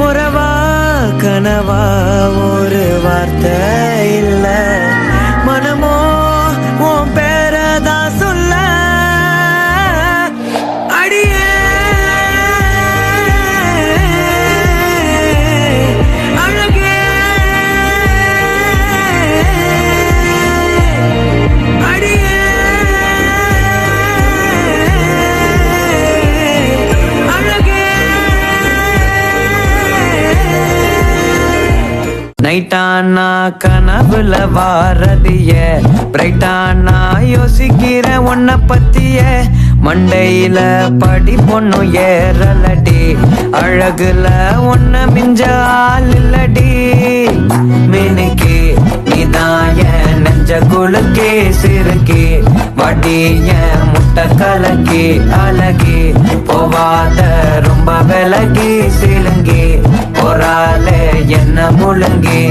உறவா கனவா ஒரு வார்த்தை இல்ல, மனமோ உன் பேரதான் சொல்ல. அடியே அழகே அடியே அழகே. நைட்டானா கனவுல வாரதிய, பிரைட்டானா யோசிக்கிற உன்னை பத்திய, மண்டையில படி பொண்ணு ஏறலடி, அழகுல உன்னை மிஞ்ச ஆள் இல்லடி. மினுக்கி நீதான் என் நெஞ்ச குலுக்கி சிறுக்கி, வடிய முட்டை கலக்கி அழகி, போவாத ரொம்ப விலகி சிலுங்கி, போறாலே என்ன முழுங்கி.